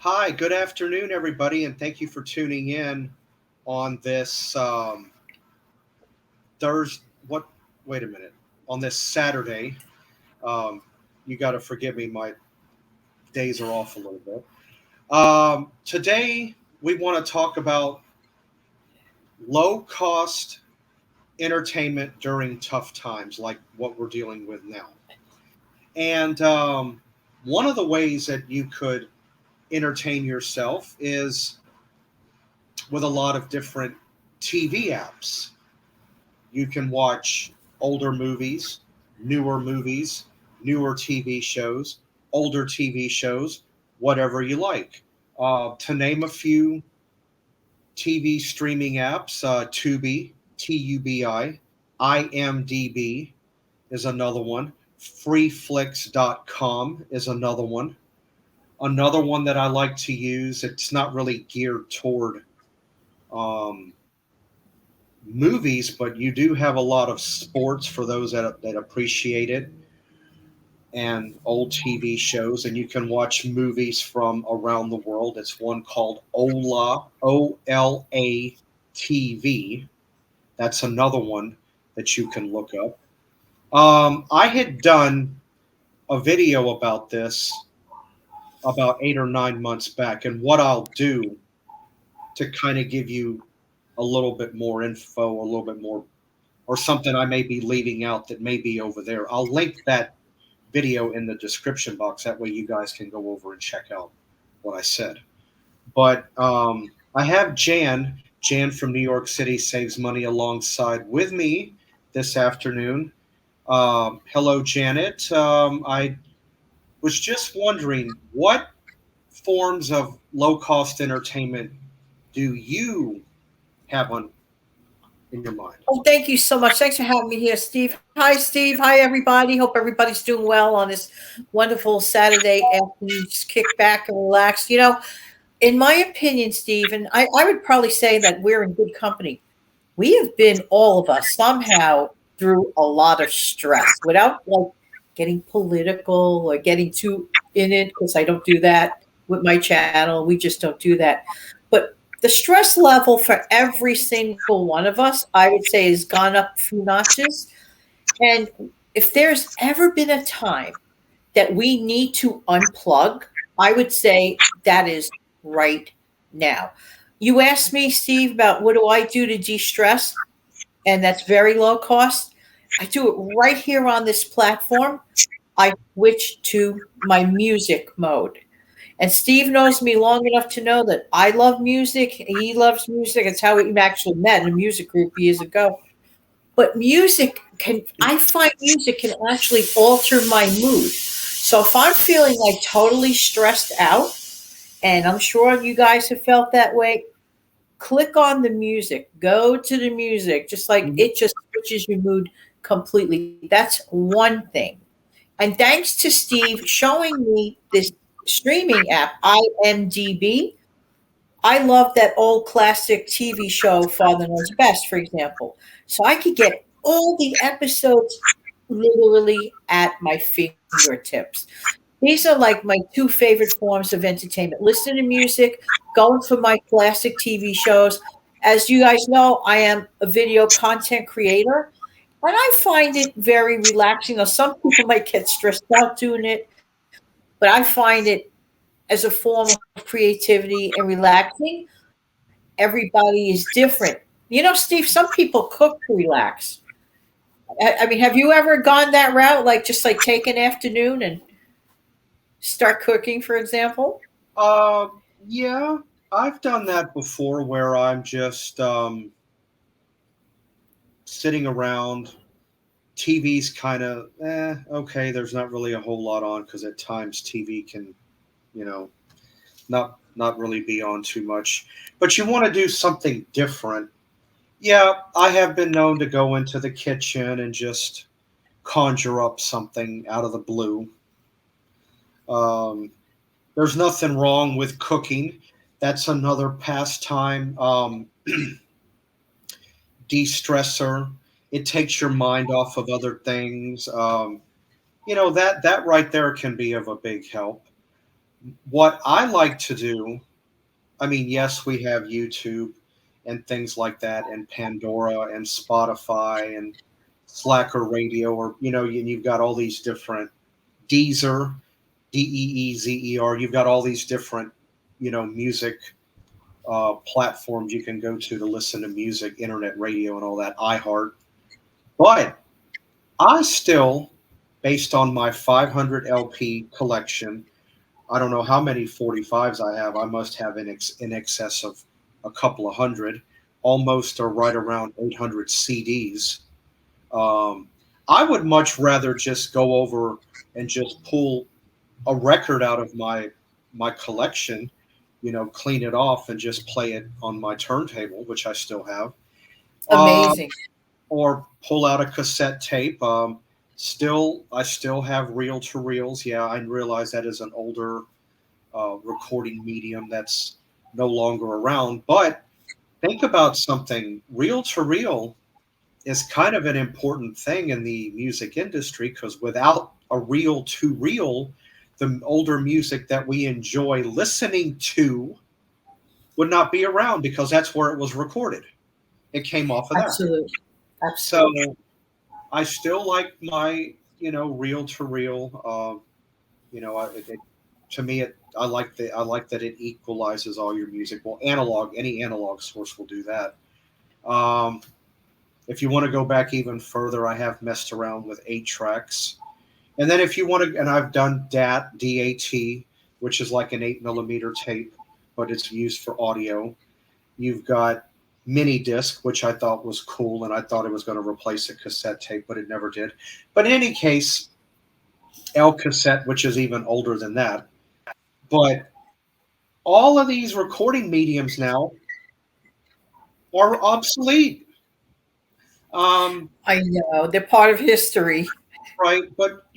Hi, good afternoon, everybody, and thank you for tuning in on this Thursday. What? Wait a minute. On this Saturday, um, you got to forgive me. My days are off a little bit. Today, we want to talk about low cost entertainment during tough times, like what we're dealing with now. And one of the ways that you could entertain yourself is with a lot of different TV apps. You can watch older movies, newer TV shows, older TV shows, whatever you like. To name a few TV streaming apps, Tubi, Tubi, IMDb is another one. Freeflix.com is another one. Another one that I like to use, it's not really geared toward um, movies, but you do have a lot of sports for those that appreciate it, and old TV shows, and you can watch movies from around the world. It's one called Ola, OLA TV. That's another one that you can look up. I had done a video about this about 8 or 9 months back, and what I'll do to kind of give you a little bit more info, a little bit more or something I may be leaving out that may be over there. I'll link that video in the description box. That way you guys can go over and check out what I said. But I have Jan. Jan from New York City Saves Money alongside with me this afternoon. Hello, Janet. I was just wondering what forms of low cost entertainment do you have on in your mind? Oh, thank you so much. Thanks for having me here, Steve. Hi, Steve. Hi, everybody. Hope everybody's doing well on this wonderful Saturday afternoon. Just kick back and relax. In my opinion, Steve, and I would probably say that we're in good company. We have been, all of us, somehow through a lot of stress without like getting political or getting too in it, because I don't do that with my channel. We just don't do that. But the stress level for every single one of us, I would say, has gone up a few notches. And if there's ever been a time that we need to unplug, I would say that is right now. You asked me, Steve, about what do I do to de stress, and that's very low cost. I do it right here on this platform. I switch to my music mode. And Steve knows me long enough to know that I love music. He loves music. It's how we actually met in a music group years ago. But I find music can actually alter my mood. So if I'm feeling like totally stressed out, and I'm sure you guys have felt that way, click on the music, go to the music, just like Mhm. it just switches your mood completely. That's one thing. And thanks to Steve showing me this streaming app, IMDb, I love that old classic TV show, Father Knows Best, for example. So I could get all the episodes literally at my fingertips. These are like my two favorite forms of entertainment: listening to music, going for my classic TV shows. As you guys know, I am a video content creator, and I find it very relaxing. Now, some people might get stressed out doing it, but I find it as a form of creativity and relaxing. Everybody is different. Steve, some people cook to relax. I mean, have you ever gone that route, like just like take an afternoon and start cooking, for example? Yeah, I've done that before where I'm just sitting around. TV's kind of okay. There's not really a whole lot on because at times TV can, you know, not really be on too much. But you want to do something different. Yeah, I have been known to go into the kitchen and just conjure up something out of the blue. Um, there's nothing wrong with cooking. That's another pastime. De-stressor. It takes your mind off of other things. That right there can be of a big help. What I like to do, I mean, yes, we have YouTube and things like that, and Pandora and Spotify and Slacker Radio, or you've got all these different Deezer, Deezer. You've got all these different, music platforms you can go to listen to music, internet radio, and all that. iHeart, but I still, based on my 500 LP collection, I don't know how many 45s I have. I must have in excess of a couple of hundred, almost or right around 800 CDs. I would much rather just go over and just pull a record out of my collection, clean it off and just play it on my turntable, which I still have. Amazing. Or pull out a cassette tape. I still have reel to reels. Yeah, I realize that is an older recording medium that's no longer around. But think about something. Reel to reel is kind of an important thing in the music industry, because without a reel to reel, the older music that we enjoy listening to would not be around, because that's where it was recorded. It came off of that. Absolutely. So I still like my, reel to reel. To me, I like that it equalizes all your music. Well, any analog source will do that. If you want to go back even further, I have messed around with 8 tracks. And then if you want to, and I've done DAT, which is like an 8mm tape, but it's used for audio. You've got mini disc, which I thought was cool, and I thought it was going to replace a cassette tape, but it never did. But in any case, L cassette, which is even older than that. But all of these recording mediums now are obsolete. I know, they're part of history. Right, but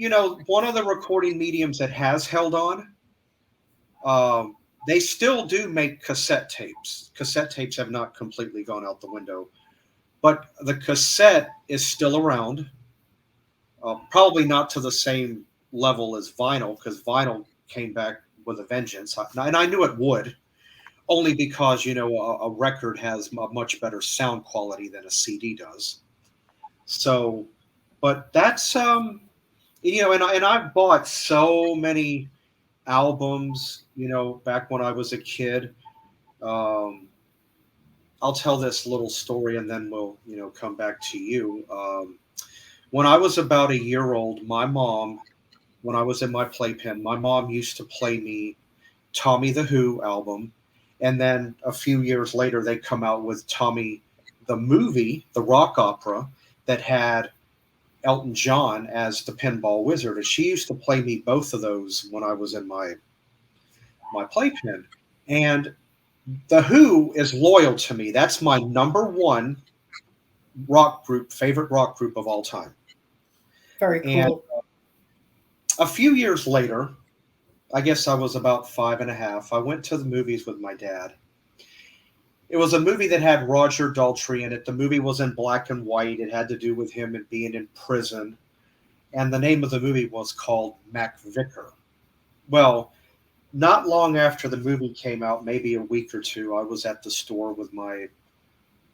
one of the recording mediums that has held on, they still do make cassette tapes. Cassette tapes have not completely gone out the window, but the cassette is still around. Probably not to the same level as vinyl, because vinyl came back with a vengeance, and I knew it would, only because a record has a much better sound quality than a CD does. So, but that's and I've bought so many albums, back when I was a kid. I'll tell this little story and then we'll, come back to you. When I was about a year old, my mom, when I was in my playpen, my mom used to play me Tommy the Who album. And then a few years later, they come out with Tommy the movie, the rock opera, that had Elton John as the Pinball Wizard. And she used to play me both of those when I was in my playpen. And the Who is loyal to me. That's my number one favorite rock group of all time. Very cool. And a few years later, I guess I was about 5.5, I went to the movies with my dad. It was a movie that had Roger Daltrey in it. The movie was in black and white. It had to do with him and being in prison. And the name of the movie was called Mac Vicar. Well, not long after the movie came out, maybe a week or two, I was at the store with my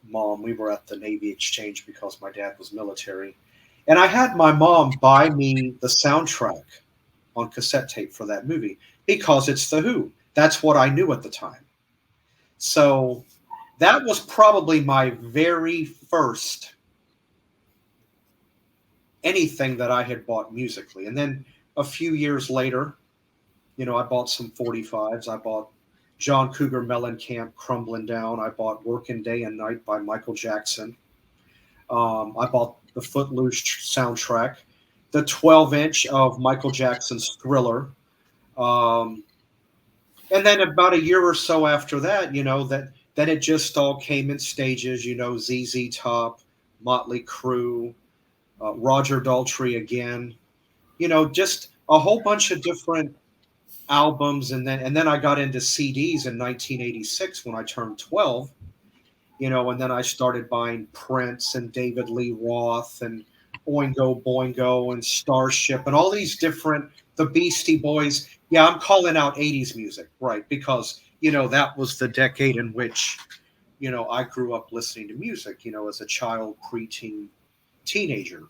mom. We were at the Navy Exchange because my dad was military. And I had my mom buy me the soundtrack on cassette tape for that movie because it's The Who. That's what I knew at the time. So that was probably my very first anything that I had bought musically. And then a few years later, I bought some 45s. I bought John Cougar Mellencamp, Crumbling Down. I bought Working Day and Night by Michael Jackson. I bought the Footloose soundtrack, the 12-inch of Michael Jackson's Thriller. And then about a year or so after that, then it just all came in stages, ZZ Top, Motley Crue, Roger Daltrey again, just a whole bunch of different albums. And then I got into CDs in 1986 when I turned 12, and then I started buying Prince and David Lee Roth and Oingo Boingo and Starship and all these different the Beastie Boys. Yeah, I'm calling out 80s music, right? Because, that was the decade in which, I grew up listening to music, as a child, preteen, teenager.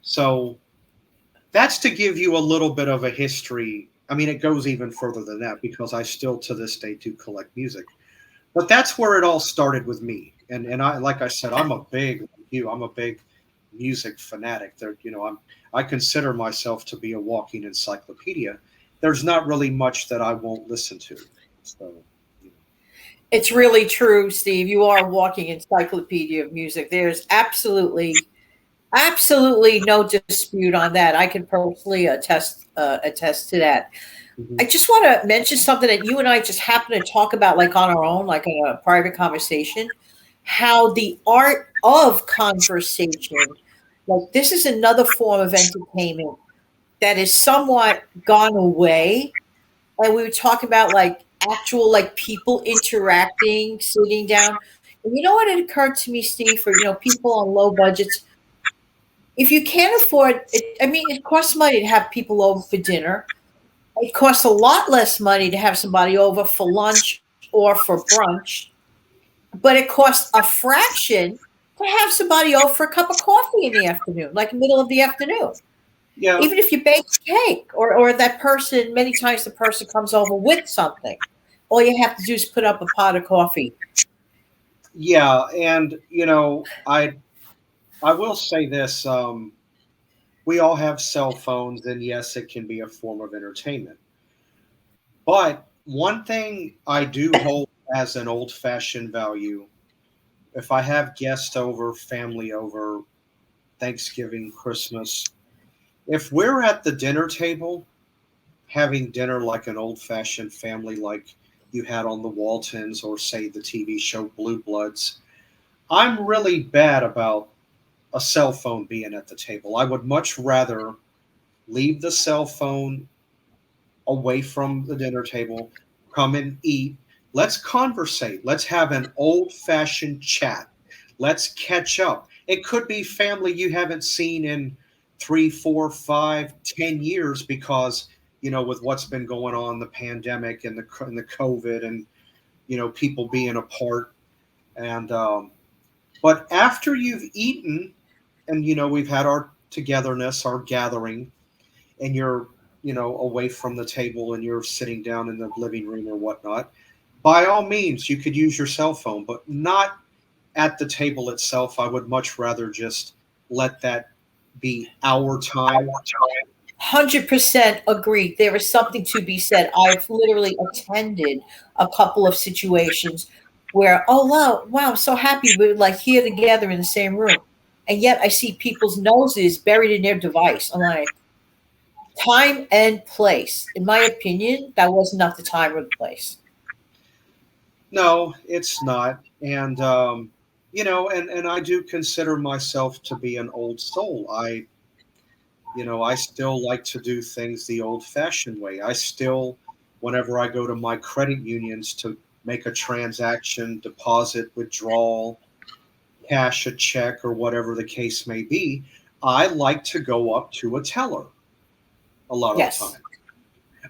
So that's to give you a little bit of a history. I mean, it goes even further than that because I still to this day do collect music. But that's where it all started with me. And I, like I said, I'm a big music fanatic. I consider myself to be a walking encyclopedia. There's not really much that I won't listen to. So, you know. It's really true, Steve. You are a walking encyclopedia of music. There's absolutely no dispute on that. I can personally attest to that. I Mhm. just want to mention something that you and I just happen to talk about, like on our own, like in a private conversation. How the art of conversation, like this is another form of entertainment that is somewhat gone away. And we would talk about like actual like people interacting, sitting down. And you know what it occurred to me, Steve, for people on low budgets, if you can't afford it, I mean, it costs money to have people over for dinner. It costs a lot less money to have somebody over for lunch or for brunch, but it costs a fraction to have somebody over for a cup of coffee in the afternoon, like middle of the afternoon. Yeah, Even if you bake cake, or that person, many times the person comes over with something. All you have to do is put up a pot of coffee. yeah, and I will say this: we all have cell phones, and yes, it can be a form of entertainment. But one thing I do hold as an old-fashioned value, if I have guests over, family over, Thanksgiving, Christmas, if we're at the dinner table having dinner like an old-fashioned family, like you had on the Waltons or say the TV show Blue Bloods, I'm really bad about a cell phone being at the table. I would much rather leave the cell phone away from the dinner table, come and eat. Let's conversate. Let's have an old fashioned chat. Let's catch up. It could be family you haven't seen in 3, 4, 5, 10 years because, with what's been going on, the pandemic and the COVID and, people being apart. And, but after you've eaten and, we've had our togetherness, our gathering, and you're away from the table and you're sitting down in the living room or whatnot, by all means you could use your cell phone, but not at the table itself. I would much rather just let that be our time. 100% agree. There is something to be said. I've literally attended a couple of situations where, oh wow, I'm so happy we're like here together in the same room, and yet I see people's noses buried in their device. I'm like, time and place. In my opinion, that was not the time or the place. No, it's not. And and I do consider myself to be an old soul. I still like to do things the old fashioned way. I still, whenever I go to my credit unions to make a transaction, deposit, withdrawal, cash a check, or whatever the case may be, I like to go up to a teller a lot of the Yes. time.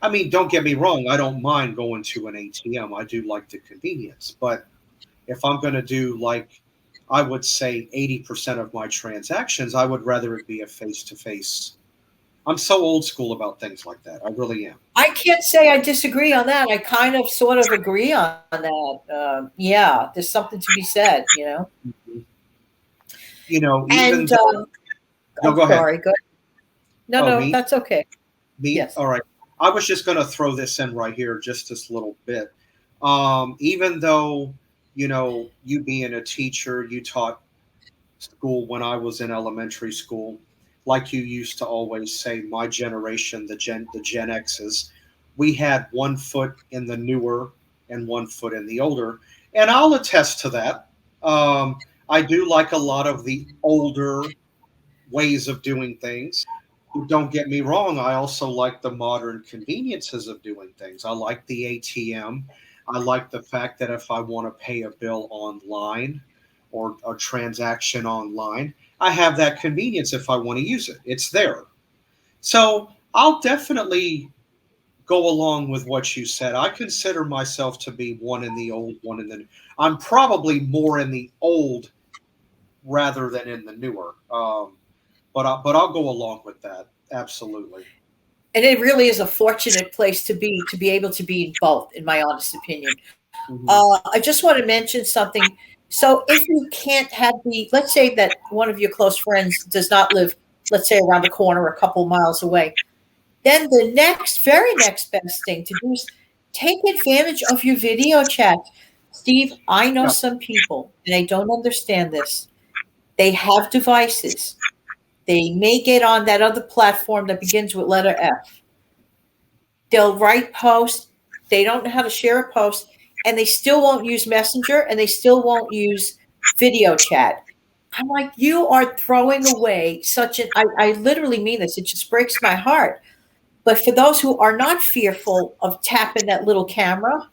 I mean, don't get me wrong, I don't mind going to an ATM. I do like the convenience. But if I'm going to do like, I would say 80% of my transactions, I would rather it be a face to face. I'm so old school about things like that. I really am. I can't say I disagree on that. I kind of sort of agree on that. Yeah, there's something to be said. Mhm. Even And though, no, I'm go ahead. sorry, good. No, Oh, no, me? that's okay. Me? Yes. All right. I was just going to throw this in right here, just this little bit. Even though, you being a teacher, you taught school when I was in elementary school, like you used to always say, my generation, the Gen X's, we had one foot in the newer and one foot in the older, and I'll attest to that. I do like a lot of the older ways of doing things. Don't get me wrong, I also like the modern conveniences of doing things. I like the ATM. I like the fact that if I want to pay a bill online or a transaction online, I have that convenience if I want to use it. It's there. So I'll definitely go along with what you said. I consider myself to be one in the old, one in the new. I'm probably more in the old rather than in the newer. But I'll go along with that. Absolutely. And it really is a fortunate place to be able to be in both, in my honest opinion. Hmm. I just want to mention something. So, if you can't have let's say that one of your close friends does not live, let's say, around the corner, a couple miles away, then the very next best thing to do is take advantage of your video chat. Steve, I know Yeah. some people, and I don't understand this. They have devices. They may get on that other platform that begins with letter F. They'll write posts. They don't know how to share a post, and they still won't use Messenger, and they still won't use video chat. I'm like, you are throwing away such an. I literally mean this. It just breaks my heart. But for those who are not fearful of tapping that little camera,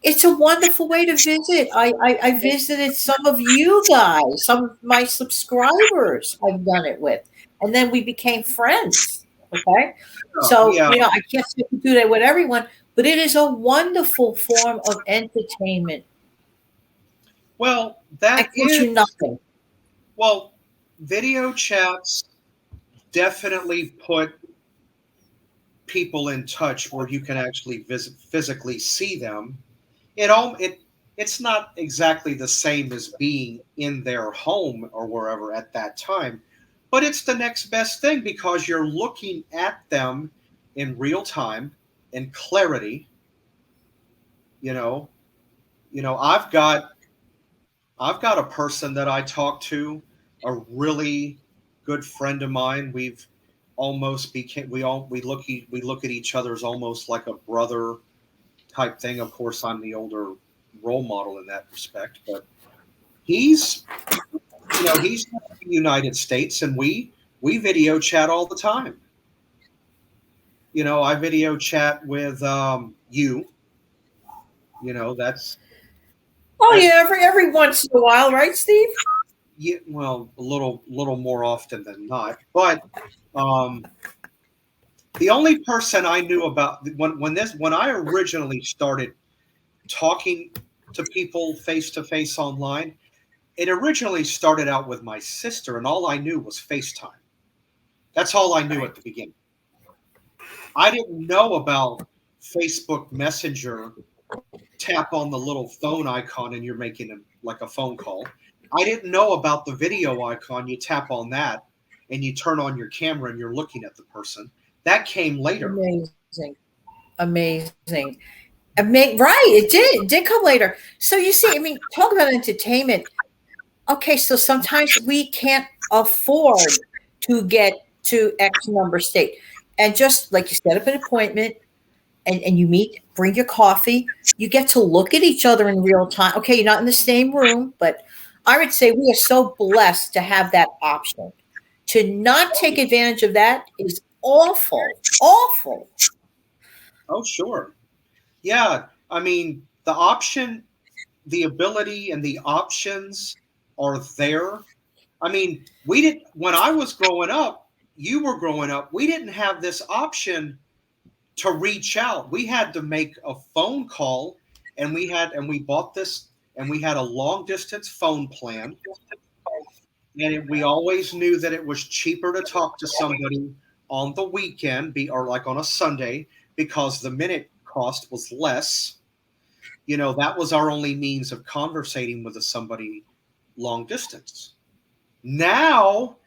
it's a wonderful way to visit. I visited some of you guys, some of my subscribers I've done it with. And then we became friends. Okay. So, Yeah. I can't say to do that with everyone, but it is a wonderful form of entertainment. Well, It that costs is you nothing. well, video chats definitely put people in touch where you can actually visit physically see them. It's not exactly the same as being in their home or wherever at that time, but it's the next best thing because you're looking at them in real time in clarity. You know, I've got a person that I talk to, a really good friend of mine. We've almost became we look at each other as almost like a brother type thing. Of course, I'm the older role model in that respect, but he's he's in the United States, and we video chat all the time. I video chat with you. That's Oh that's yeah, every once in a while, right, Steve? yeah, well, a little more often than not, but um, the only person I knew about when I originally started talking to people face to face online, it originally started out with my sister, and all I knew was FaceTime. That's all I knew Right. at the beginning. I didn't know about Facebook Messenger. Tap on the little phone icon, and you're making like a phone call. I didn't know about the video icon. You tap on that, and you turn on your camera, and you're looking at the person. That came later. Amazing. Amazing. Right, it did come later. So you see, I mean, talk about entertainment. Okay, so sometimes we can't afford to get to X number state. And just like you set up an appointment and you meet, bring your coffee, you get to look at each other in real time. Okay, you're not in the same room, but I would say we are so blessed to have that option. To not take advantage of that is awful, awful. Oh, sure. Yeah. I mean, the ability and the options are there. I mean, we didn't, when I was growing up, you were growing up, we didn't have this option to reach out. We had to make a phone call, and we bought this, and we had a long distance phone plan. And we always knew that it was cheaper to talk to somebody on the weekend, or like on a Sunday, because the minute cost was less. That was our only means of conversating with somebody long distance. Now,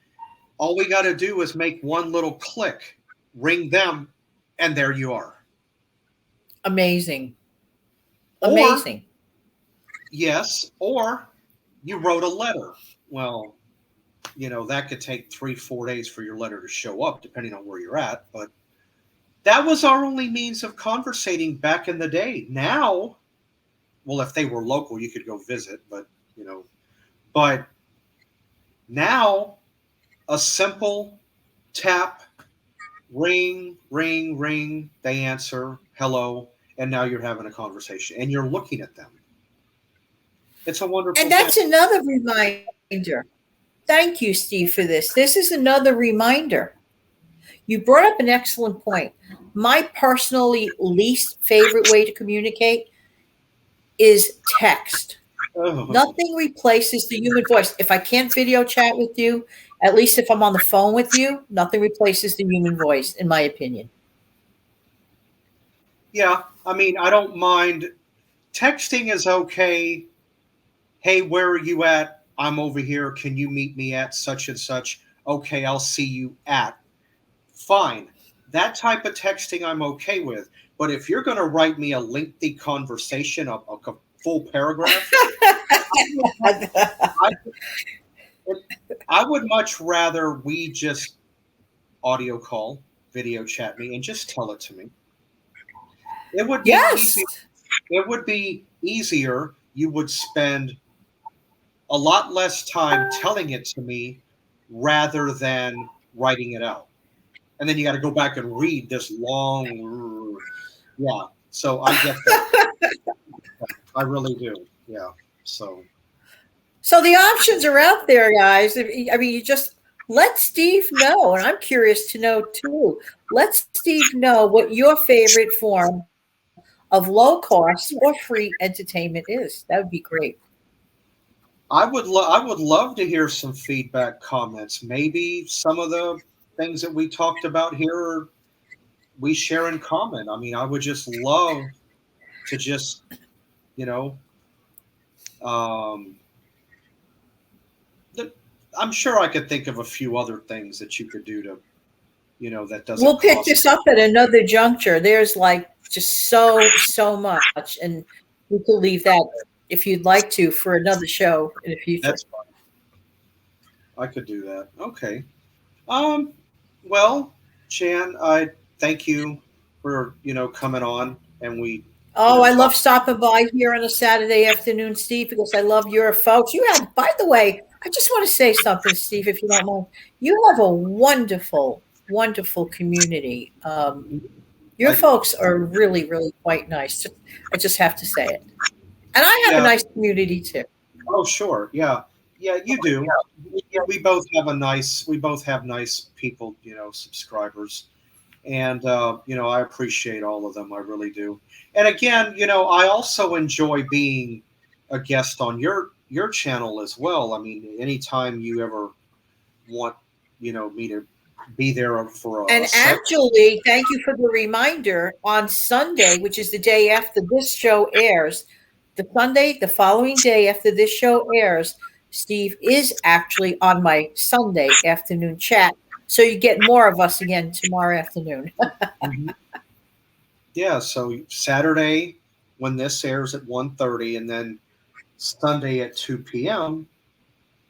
all we got to do is make one little click, ring them, and there you are. Amazing. Or, Amazing. yes, or you wrote a letter. Well, that could take 3, 4 days for your letter to show up, depending on where you're at. But that was our only means of conversating back in the day. Now, well, if they were local, you could go visit, but now a simple tap, ring, ring, ring, they answer, hello, and now you're having a conversation and you're looking at them. It's a And wonderful thing. that's another reminder. Thank you, Steve, for this. This is another reminder. You brought up an excellent point. My personally least favorite way to communicate is text. Oh, Nothing replaces the human voice. If I can't video chat with you, at least if I'm on the phone with you, nothing replaces the human voice, in my opinion. yeah. I mean, I don't mind. Texting is okay. Hey, where are you at? I'm over here. Can you meet me at such and such? Okay, I'll see you at. Fine. That type of texting I'm okay with. But if you're going to write me a lengthy conversation, a full paragraph, I, I would much rather we just audio call, video chat me, and just tell it to me. It would be Yes. easier. It would be easier. You would spend a lot less time telling it to me rather than writing it out. And then you got to go back and read this long, yeah. So I get that. I really do. Yeah. So So the options are out there, guys. I mean, you just let Steve know, and I'm curious to know too. Let Steve know what your favorite form of low cost or free entertainment is. That would be great. I would love to hear some feedback, comments. Maybe some of the things that we talked about here we share in common. I mean, I would just love to just, you know, um, I'm sure I could think of a few other things that you could do to, that doesn't We'll pick cost. this up at another juncture. There's like just so much, and we could leave that if you'd like to for another show in the future. That's fine. I could do that. Okay. Um, well, Jan, I thank you for, coming on and we, Oh, I love talk. stopping by here on a Saturday afternoon, Steve, because I love your folks. You have, by the way, I just want to say something, Steve, if you don't mind. You have a wonderful, wonderful community. Your I- folks are really, really quite nice. I just have to say it. And I have a Yeah. nice community too. Oh, sure. Yeah. Yeah, you do. We both have nice people, subscribers. And, I appreciate all of them. I really do. And again, I also enjoy being a guest on your channel as well. I mean, anytime you ever want, me to be there for And a second. actually, thank you for the reminder. On Sunday, which is the day after this show airs, the following day after this show airs, Steve is actually on my Sunday afternoon chat. So you get more of us again tomorrow afternoon. Mhm. Yeah, so Saturday when this airs at 1:30 and then Sunday at 2 p.m.,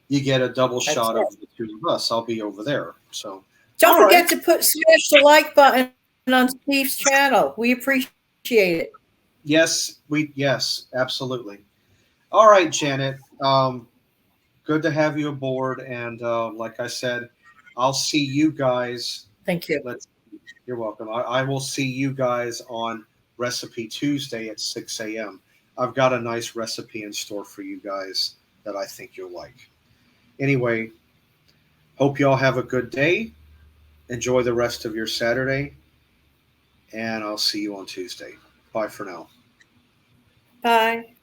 you get a double That's shot it. of the two of us. I'll be over there. So Don't all forget right. to smash the like button on Steve's channel. We appreciate it. Yes, absolutely. All right, Janet. Good to have you aboard. And like I said, I'll see you guys. Thank you. You're welcome. I will see you guys on Recipe Tuesday at 6 a.m. I've got a nice recipe in store for you guys that I think you'll like. Anyway, hope you all have a good day. Enjoy the rest of your Saturday. And I'll see you on Tuesday. Bye for now. Bye.